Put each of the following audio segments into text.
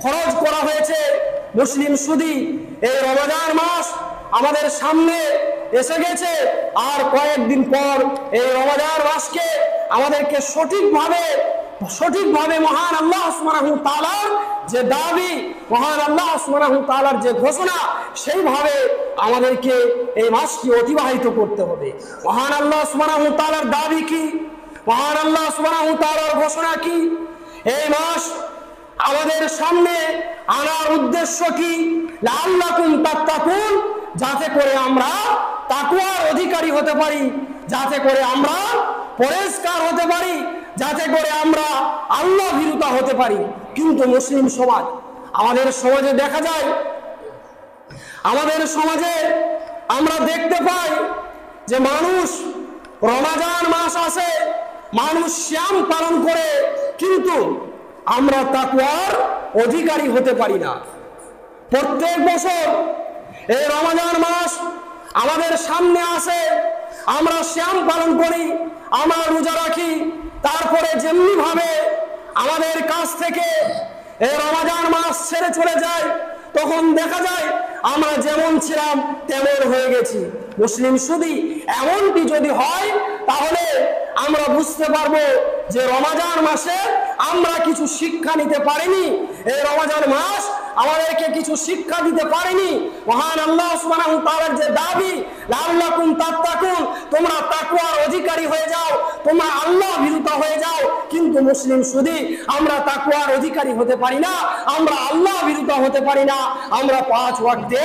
ফরজ করা হয়েছে। মুসলিম শুধু এই রমজান মাস আমাদের সামনে এসে গেছে, আর কয়েকদিন পর এই রমজান মাসকে আমাদেরকে সঠিকভাবে মহান আল্লাহ সুবহানাহু ওয়া তাআলার যে দাবি, মহান আল্লাহ সুবহানাহু ওয়া তাআলার যে ঘোষণা, সেইভাবে আমাদেরকে এই মাসটি অতিবাহিত করতে হবে। মহান আল্লাহ সুবহানাহু ওয়া তাআলার দাবি কি? মহান আল্লাহ সুবহানাহু ওয়া তাআলার ঘোষণা কি? এই মাস আমাদের সামনে আনার উদ্দেশ্য কি? লাআল্লাকুম তাত্তাকুন, যাতে করে আমরা তাকওয়ার অধিকারী হতে পারি, যাতে করে আমরা পরেজগার হতে পারি, যাতে করে আমরা আল্লাহ ভীরুতা হতে পারি। কিন্তু মুসলিম সমাজ, আমাদের সমাজে দেখা যায়, আমাদের সমাজে আমরা দেখতে পাই যে মানুষ রমজান মাস আসে, মানুষ সিয়াম পালন করে, কিন্তু আমরা তাকওয়ার অধিকারী হতে পারি না। প্রত্যেক বছর এই রমজান মাস আমাদের সামনে আসে, আমরা সিয়াম পালন করি, আমরা রোজা রাখি, তারপরে যেমনি ভাবে আমাদের কাছ থেকে এই রমজান মাস ছেড়ে চলে যায়, তখন দেখা যায় আমরা যেমন ছিলাম তেমন হয়ে গেছি। মুসলিম শুধু এমনটি যদি হয়, তাহলে আমরা বুঝতে পারবো যে রমজান মাসে আমরা কিছু শিক্ষা নিতে পারিনি, এই রমজান মাস আমাদেরকে কিছু শিক্ষা দিতে পারেনি। মহান আল্লাহ সুবহানাহু ওয়া তাআলার যে দাবি, লাআল্লাকুম তাত্তাকুন, তোমরা তাকওয়ার অধিকারী হয়ে যাও, তোমরা আল্লাহ ভীরুতা হয়ে যাও। কিন্তু মুসলিম শুধু আমরা তাকওয়ার অধিকারী হতে পারি না, আমরা আল্লাহ ভীরুতা হতে পারি না, আমরা 5 ওয়াক্তে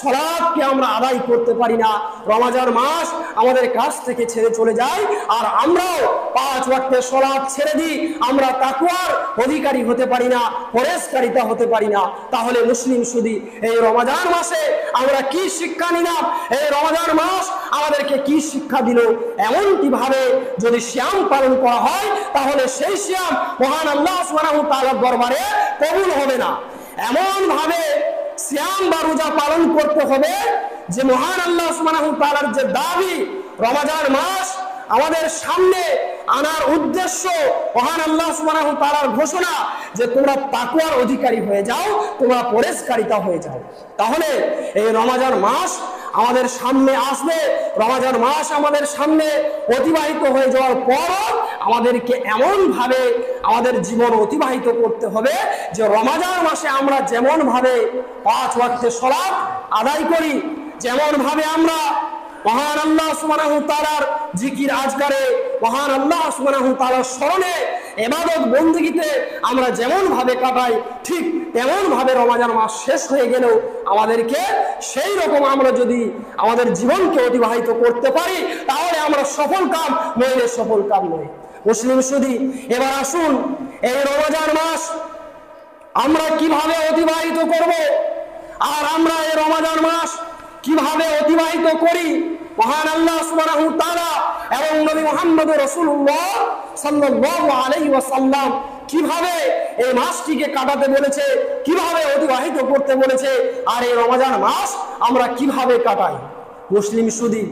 সালাতকে আমরা আদায় করতে পারি না। রমজান মাস আমাদের কাছ থেকে ছেড়ে চলে যায়, আর আমরাও 5 ওয়াক্তে সালাত ছেড়ে দিই, আমরা তাকওয়ার অধিকারী হতে পারি না, পরেজগারিতা হতে পারি না। তাহলে মুসলিম শুধু এই রমজান মাসে আমরা কি শিক্ষা নিলাম? এই রমজান মাস আমাদেরকে কি শিক্ষা দিল? এমনটি ভাবে যদি সিয়াম পালন করা হয়, তাহলে সেই সিয়াম মহান আল্লাহ সুবহানাহু ওয়া তাআলার দরবারে কবুল হবে না। এমন ভাবে সিয়াম বা রোজা পালন করতে হবে যে মহান আল্লাহ সুবহানাহু ওয়া তাআলার যে দাবি, রমজান মাস আমাদের সামনে আনার উদ্দেশ্য, মহান আল্লাহ সুবহানাহু ওয়া তাআলার ঘোষণা যে তোমরা তাকওয়ার অধিকারী হয়ে যাও, তোমরা পরেজগারিতা হয়ে যাও। তাহলে এই রমজান মাস আমাদের সামনে আসবে, রমজান মাস আমাদের সামনে অতিবাহিত হয়ে যাওয়ার পর আমাদেরকে এমন ভাবে আমাদের জীবন অতিবাহিত করতে হবে যে রমজান মাসে আমরা যেমন ভাবে 5 ওয়াক্তে সালাত আদায় করি, যেমন ভাবে আমরা মহান আল্লাহ সুবহানাহু ওয়া তাআলার জিকির আজকারে, মহান আল্লাহ সুবহানাহু ওয়া তাআলার স্মরণে, ইবাদত বন্দেগীতে আমরা যেমন ভাবে কাটাই, ঠিক তেমন ভাবে রমজান মাস শেষ হয়ে গেলেও আমাদেরকে সেই রকম আমরা যদি আমাদের জীবনকে অতিবাহিত করতে পারি, তাহলে আমরা সফল কাম, নইলে সফল কাম নয়। মুসলিম শুধু এবার আসুন, এই রমজান মাস আমরা কিভাবে অতিবাহিত করব, আর আমরা এই রমজান মাস কিভাবে অতিবাহিত করি, মহান আল্লাহ সুবহানাহু ওয়া তাআলা এবং নবী মুহাম্মদ রাসূলুল্লাহ সাল্লাল্লাহু আলাইহি ওয়াসাল্লাম কিভাবে এই মাসটিকে কাটাতে বলেছে, কিভাবে অতিবাহিত করতে বলেছে, আর এই রমজান মাস আমরা কিভাবে কাটাই। মুসলিম শুধু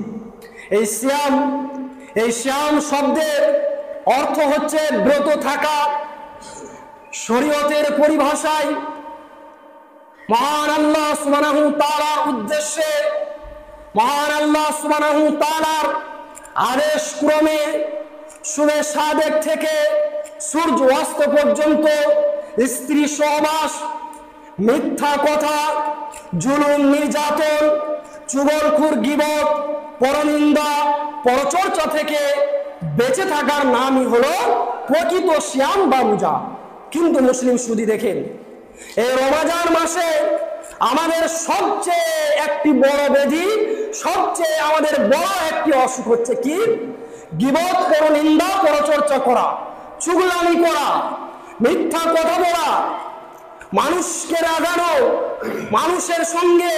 এই সিয়াম শব্দের অর্থ হচ্ছে ব্রত থাকা। শরীয়তের পরিভাষায় মহান আল্লাহ সুবহানাহু ওয়া তাআলার উদ্দেশ্যে, মহান আল্লাহ সুবহানাহু ওয়া তাআলার আদেশ ক্রমে শুভে সাদেক থেকে সূর্য অস্ত পর্যন্ত স্ত্রী সহবাস, মিথ্যা কথা, জুলুম নির্যাতন, চুগলখুর গীবত, পরনিন্দা, পরচর্চা থেকে বেঁচে থাকার নামই হলো প্রকৃত সিয়াম বা রোজা। কিন্তু মুসলিম শুধু দেখেন, এই রমজান মাসে আমাদের সবচেয়ে একটি বড় ব্যাধি, সবচেয়ে আমাদের বড় একটি অসুখ হচ্ছে কি? গীবত, পরনিন্দা, পরচর্চা করা, চুগলামি করা, মিথ্যা কথা বলা, মানুষকে রাগানো, মানুষের সঙ্গে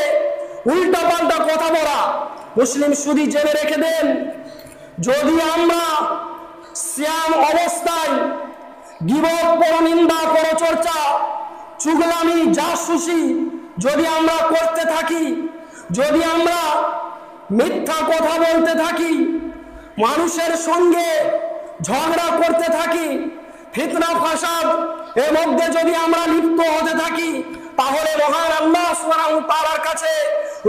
উল্টাপাল্টা কথা বলা। মুসলিম শুধু জেনে রেখে দেন, যদি আমরা সিয়াম অবস্থায় গীবত, পরনিন্দা, পরচর্চা, চুগলামি, জাসুসি যদি আমরা করতে থাকি, যদি আমরা মিথ্যা কথা বলতে থাকি, মানুষের সঙ্গে ঝগড়া করতে থাকি, ফিতনা ফাসাদ এর মধ্যে যদি আমরা লিপ্ত হতে থাকি, কাছে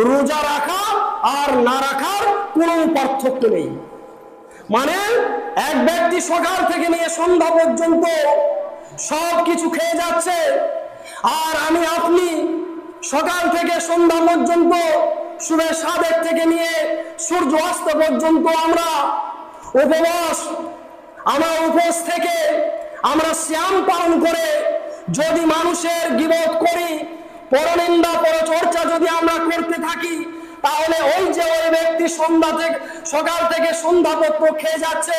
রোজা রাখা আর না রাখার কোনো পার্থক্য নেই। মানে এক ব্যক্তি সকাল থেকে নিয়ে সন্ধ্যা পর্যন্ত সব কিছু খেয়ে যাচ্ছে, আর আমি আপনি সকাল থেকে সন্ধ্যা পর্যন্ত সূর্য সাবেক থেকে নিয়ে সূর্য অস্ত পর্যন্ত আমরা উপোস থেকে আমরা সিয়াম পালন করে যদি মানুষের গীবত করি, পরনিন্দা পরচর্চা যদি আমরা করতে থাকি, তাহলে ওই ব্যক্তি সকাল থেকে সন্ধ্যা পর্যন্ত খেয়ে যাচ্ছে,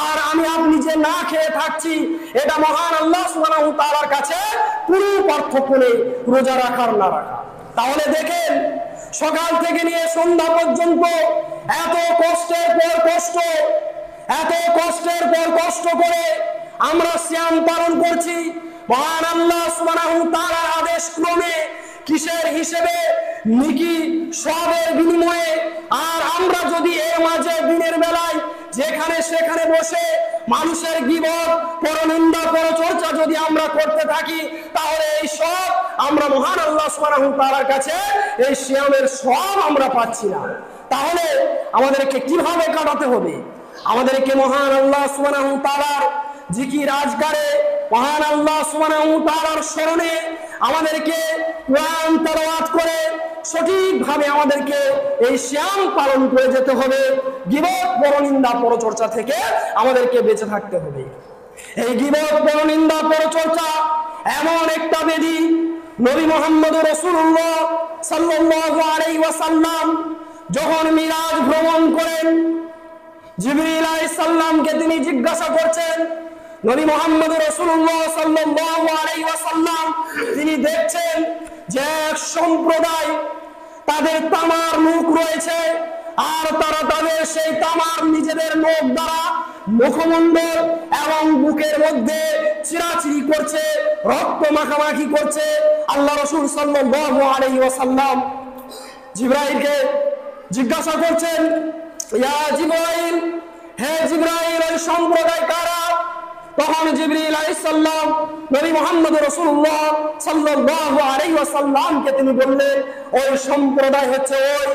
আর আমি আপনি যে না খেয়ে থাকছি, এটা মহান আল্লাহ সুবহানাহু ওয়া তাআলার কাছে কোনো পার্থক্য নেই রোজা রাখার না রাখা। তাহলে দেখেন, সকাল থেকে নিয়ে সন্ধ্যা পর্যন্ত এত কষ্টের পর কষ্ট করে আমরা সিয়াম পালন করছি মহান আল্লাহ সুবহানাহু ওয়া তাআলার আদেশ ক্রমে, কিসের হিসেবে? নেকি সওয়াবের বিনিময়ে। আর আমরা যদি এর মাঝে দিনের বেলায় যেখানে সেখানে বসে মানুষের গীবত, পরনিন্দা পরচর্চা যদি আমরা করতে থাকি, তাহলে এই সব আমরা মহান আল্লাহ সুবহানাহু ওয়া তাআলার কাছে এই সিয়ামের সওয়াব আমরা পাচ্ছি না। তাহলে আমাদেরকে কিভাবে কাটাতে হবে? আমাদেরকে মহান আল্লাহ সুবহানাহু ওয়া তাআলার জিকির আজকারে, মহান আল্লাহ সুবহানাহু ওয়া তাআলার স্মরণে আমাদেরকে কোরআন তেলাওয়াত করে সঠিকভাবে আমাদেরকে এই সিয়াম পালন করে যেতে হবে। গীবত, পরনিন্দা পরচর্চা থেকে আমাদেরকে বেঁচে থাকতে হবে। এই গীবত, পরনিন্দা পরচর্চা এমন একটা ব্যাধি, নবী মুহাম্মদ রাসূলুল্লাহ সাল্লাল্লাহু আলাইহি ওয়াসাল্লাম যখন মিরাজ ভ্রমণ করেন, জিবরিল আলাইহিস সালামকে তিনি জিজ্ঞাসা করছেন, নবী মুহাম্মদ রাসূলুল্লাহ সাল্লাল্লাহু আলাইহি ওয়াসাল্লাম তিনি দেখছেন যে এক সম্প্রদায়, তাদের তামার মুখ রয়েছে, আর তারা তাদের সেই তামার নিজেদের মুখ দ্বারা মুখমণ্ডল এবং বুকের মধ্যে চিরাচিরি করছে, রক্ত মাখামাখি করছে। আল্লাহ রাসূল সাল্লাল্লাহু আলাইহি ওয়াসাল্লাম জিবরাইলকে জিজ্ঞাসা করছেন, ইয়া জিবরাইল, হে জিবরাইল, ওই সম্প্রদায় কারা? তখন জিবরিল আলাইহিস সালাম নবী মুহাম্মদ রাসূলুল্লাহ সাল্লাল্লাহু আলাইহি ওয়াসাল্লামকে তিনি বললেন, ওই সম্প্রদায় হচ্ছে ওই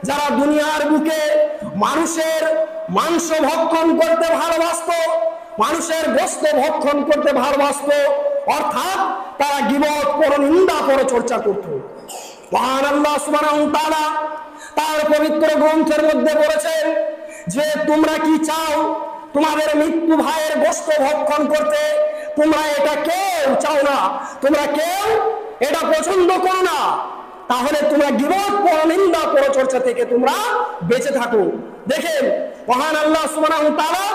যারা দুনিয়ার বুকে মানুষের মাংস ভক্ষণ করতে ভালোবাসত, মানুষের গোশত ভক্ষণ করতে ভালোবাসত, অর্থাৎ তারা গীবত, পরনিন্দা পরচর্চা করত। মহান আল্লাহ সুবহানাহু ওয়া তাআলা তার পবিত্র গ্রন্থের মধ্যে বলেছেন যে তোমরা কি চাও তোমাদের মৃত্যু ভাইয়ের গোশত ভক্ষণ করতে? তোমরা এটা কেউ চাও না, তোমরা কেউ এটা পছন্দ করো না, তাহলে তোমরা গীবত, পরনিন্দা পরচর্চা থেকে তোমরা বেঁচে থাকো। দেখেন, মহান আল্লাহ সুবহানাহু ওয়া তাআলা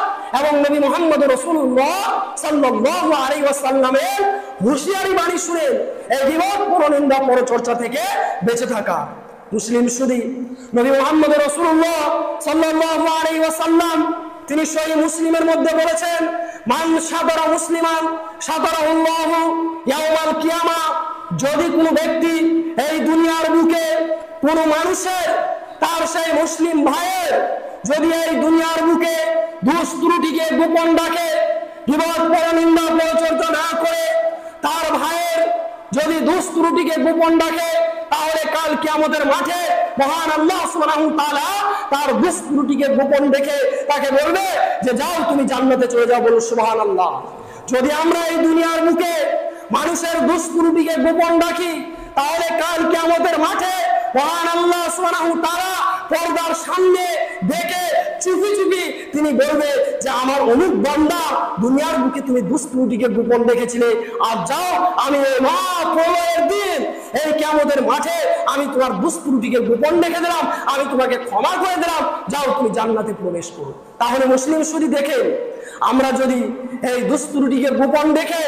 এবং নবী মুহাম্মদ রাসূলুল্লাহ সাল্লাল্লাহু আলাইহি ওয়াসাল্লামের হুঁশিয়ারি বাণী শুনে এই গীবত, পরনিন্দা পরচর্চা থেকে বেঁচে থাকা। মুসলিম শুধু নবী মুহাম্মদ রাসূলুল্লাহ সাল্লাল্লাহু আলাইহি ওয়াসাল্লাম তিনি সহিহ মুসলিমের মধ্যে বলেছেন, মান সাদারা মুসলিমান সাদারাহুল্লাহু ইয়াউমাল কিয়ামা, যদি কোনো ব্যক্তি এই দুনিয়ার বুকে কোনো মানুষের, তার সেই মুসলিম ভাইয়ের যদি এই দুনিয়ার বুকে দোষ ত্রুটিকে গোপন রাখে, গীবত, পরনিন্দা পরচর্চা না করে তার ভাইয়ের যদি দোষ ত্রুটিকে গোপন রাখে, তাহলে কাল কিয়ামতের মাঠে মহান আল্লাহ সুবহানাহু ওয়া তাআলা তার দোষ ত্রুটিকে গোপন রেখে তাকে বলবে যে যাও তুমি জান্নাতে চলে যাও, বলো সুবহানাল্লাহ। যদি আমরা এই দুনিয়ার বুকে মানুষের দোষ ত্রুটিকে গোপন রাখি, তাহলে কাল কিয়ামতের মাঠে মহান আল্লাহ সুবহানাহু ওয়া তাআলা পর্দার সামনে দেখে চুপি চুপি তিনি বলবে যে আমার অমুক বান্দা দুনিয়ার বুকে তুমি দোষ ত্রুটিকে গোপন রেখেছিলে, আর যাও আমি এই মহাপ্রলয়ের দিন এই কিয়ামতের মাঠে আমি তোমার দোষ ত্রুটিকে গোপন রেখে দিলাম, আমি তোমাকে ক্ষমা করে দিলাম, যাও তুমি জান্নাতে প্রবেশ করো। তাহলে মুসলিম শুধু দেখে আমরা যদি এই দোষ ত্রুটিকে গোপন রেখে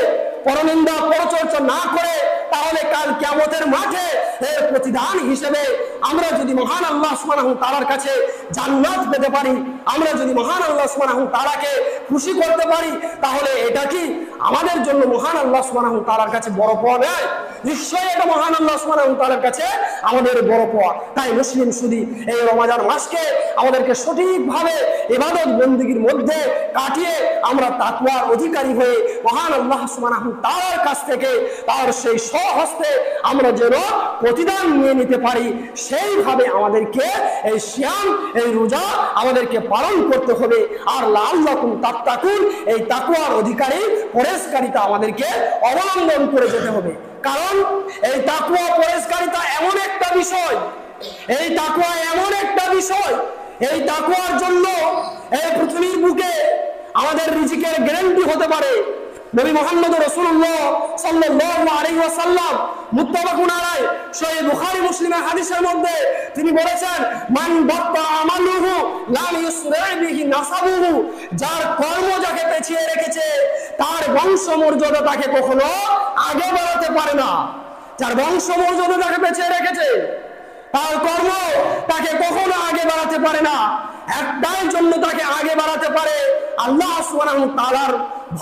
পরনিন্দা পরচর্চা না করে, তাহলে কাল কিয়ামতের মাঠে এর প্রতিদান হিসেবে আমরা যদি মহান আল্লাহ সুবহানাহু ওয়া তাআলার কাছে জান্নাত পেতে পারি, আমরা যদি মহান আল্লাহ সুবহানাহু ওয়া তাআলাকে খুশি করতে পারি, তাহলে এটা কি আমাদের জন্য মহান আল্লাহ সুবহানাহু ওয়া তাআলার কাছে বড় পাওয়া নয়? নিশ্চয়ই এটা মহান আল্লাহ সুবহানাহু ওয়া তাআলার কাছে আমাদের বড় পাওয়া। তাই মুসলিম শুধু এই রমজান মাসকে আমাদেরকে সঠিকভাবে ইবাদত বন্দেগীর মধ্যে কাটিয়ে আমরা তাকওয়ার অধিকারী হয়ে মহান আল্লাহ সুবহানাহু ওয়া তাআলার কাছ থেকে তার সেই স্বহস্তে আমরা যেন প্রতিদান নিয়ে নিতে পারি, সেইভাবে আমাদেরকে এই সিয়াম, এই রোজা আমাদেরকে পালন করতে হবে। আর লাআল্লাকুম তাত্তাকুন, এই তাকওয়ার অধিকারী পরেশকারিতা আমাদেরকে অবলম্বন করে যেতে হবে। কারণ এই তাকওয়া পরেশকারিতা এমন একটা বিষয়, এই তাকওয়া এমন একটা বিষয়, এই তাকওয়ার জন্য এই পৃথিবীর বুকে আমাদের রিজিকের গ্যারান্টি হতে পারে। নবী মুহাম্মদ রাসূলুল্লাহ সাল্লাল্লাহু আলাইহি ওয়াসাল্লাম মুত্তাফাকুন আলাইহি সহিহ বুখারী মুসলিমের হাদিসের মধ্যে তিনি বলেছেন, মান বাত্তা আমালুহু লাম ইউসরা বিহি নাসাবুহু, যার কর্ম যাকে পেছিয়ে রেখেছে তার বংশমর্যাদা তাকে কখনো আগে বাড়াতে পারে না। যার বংশমর্যাদা তাকে পেছিয়ে রেখেছে তার কর্ম তাকে কখনো আগে বাড়াতে পারে না। একটাই জন্য তাকে আগে বাড়াতে পারে, আল্লাহ সুবহানাহু ওয়া তাআলার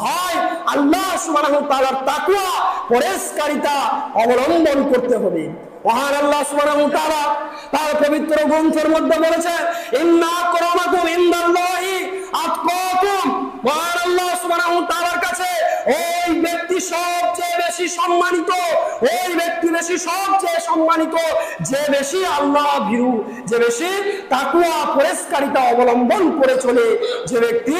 ভয়, আল্লাহ সুবহানাহু ওয়া তাআলার তাকওয়া পরেশকারিতা অবলম্বন করতে হবে। মহান আল্লাহ সুবহানাহু ওয়া তাআলা তার পবিত্র গ্রন্থের মধ্যে বলেছেন, ইন্না আকরামাকুম ইনদাল্লাহি আতকাকুম। মহান আল্লাহ সুবহানাহু ওয়া তাআলার কাছে ওই ব্যক্তি সবচেয়ে বেশি সম্মানিত, ওই ব্যক্তি বেশি সবচেয়ে সম্মানিত যে বেশি আল্লাহ ভীরু, যে বেশি তাকওয়া পরেশকারিতা অবলম্বন করে চলে, যে ব্যক্তি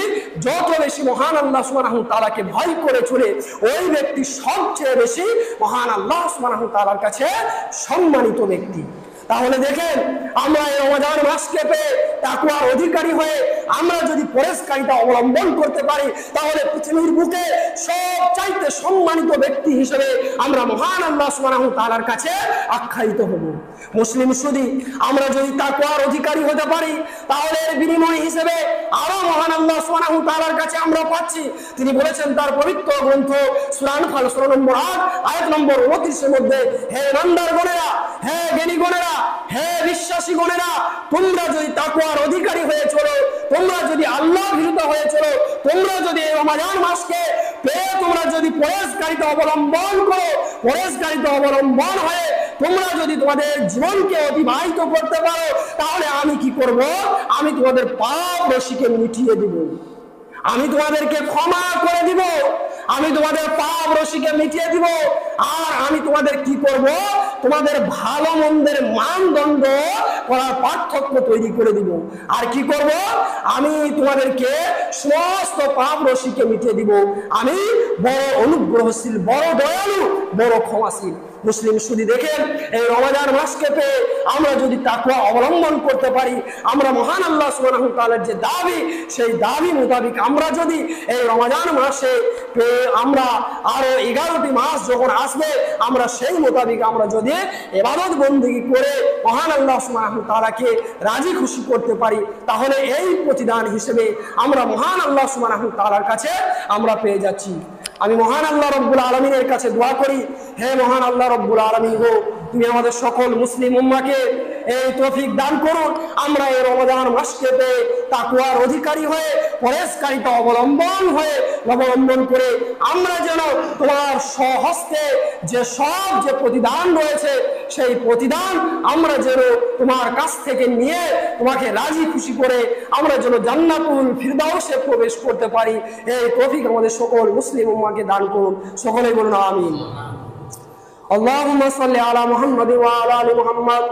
যত বেশি মহান আল্লাহ সুবহানাহু ওয়া তাআলাকে ভয় করে চলে, ওই ব্যক্তি সবচেয়ে বেশি মহান আল্লাহ সুবহানাহু ওয়া তাআলার কাছে সম্মানিত ব্যক্তি। তাহলে দেখেন, আমরা এই রমজান মাসকে পেয়ে তাকওয়ার অধিকারী হয়ে আমরা যদি পরেশকারিতা অবলম্বন করতে পারি, তাহলে পৃথিবীর বুকে সবচাইতে সম্মানিত ব্যক্তি হিসেবে আমরা মহান আল্লাহ সুবহানাহু ওয়া তাআলার কাছে আখ্যায়িত হব। মুসলিম শুধু আমরা যদি তাকওয়ার অধিকারী হতে পারি, তাহলে এর বিনিময় হিসেবে আরো মহান আল্লাহ সুবহানাহু ওয়া তাআলার কাছে আমরা পাচ্ছি। তিনি বলেছেন তার পবিত্র গ্রন্থ সূরা আনফাল সূরা নম্বর 8 আয়াত নম্বর 29 এর মধ্যে, হে ইমানদারগণেরা, হে জ্ঞানীগণেরা, হে বিশ্বাসী গণেরা, তোমরা যদি তাকওয়ার অধিকারী হয়ে চলো, তোমরা যদি আল্লাহ ভীরুত হয়ে চলো, তোমরা যদি এই রমজান মাসকে পেয়ে তোমরা যদি পরেশকারিতা অবলম্বন করো, পরেশকারিতা অবলম্বন হয়ে তোমরা যদি তোমাদের জীবনকে অতিবাহিত করতে পারো, তাহলে আমি কি করব? আমি তোমাদের পাপ রাশিকে মিটিয়ে দিব, আমি তোমাদেরকে ক্ষমা করে দিব, আমি তোমাদের পাপ রাশিকে মিটিয়ে দিব। আর আমি তোমাদের কি করব? তোমাদের ভালো মন্দের মানদণ্ড করার পার্থক্য তৈরি করে দিব। আর কি করব? আমি তোমাদেরকে সমস্ত পাপ রাশিকে মিটিয়ে দিব। আমি বড় অনুগ্রহশীল, বড় দয়ালু, বড় ক্ষমাশীল। মুসলিম শুধু দেখেন, এই রমজান মাসকে পেয়ে আমরা যদি তাকওয়া অবলম্বন করতে পারি, আমরা মহান আল্লাহ সুবহানাহু ওয়া তাআলার যে দাবি, সেই দাবি মোতাবেক আমরা যদি এই রমজান মাসে পেয়ে আমরা আরো 11টি মাস যখন আসবে, আমরা সেই মোতাবেক আমরা যদি ইবাদত বন্দেগী করে মহান আল্লাহ সুবহানাহু ওয়া তাআলাকে রাজি খুশি করতে পারি, তাহলে এই প্রতিদান হিসেবে আমরা মহান আল্লাহ সুবহানাহু ওয়া তাআলার কাছে আমরা পেয়ে যাচ্ছি। আমি মহান আল্লাহ রব্বুল আলামিনের কাছে দোয়া করি, হে মহান আল্লাহ রব্বুল আলামিন গো, তুমি আমাদের সকল মুসলিম উম্মাহকে এই তৌফিক দান করুন, আমরা এই রমজান মাসকে পেয়ে তাকওয়ার অধিকারী হয়ে পরেশকারিতা অবলম্বন করে আমরা যেন তোমার স্বহস্তে যে প্রতিদান রয়েছে, সেই প্রতিদান আমরা যেন তোমার কাছ থেকে নিয়ে তোমাকে রাজি খুশি করে আমরা যেন জান্নাতুল ফিরদাউসে প্রবেশ করতে পারি, এই তৌফিক আমাদের সকল মুসলিম উম্মাহকে দান করুন। সকলে বলুন আমিন। আল্লাহুম্মা সাল্লি আলা মুহাম্মাদ ওয়া আলা আলি মুহাম্মাদ।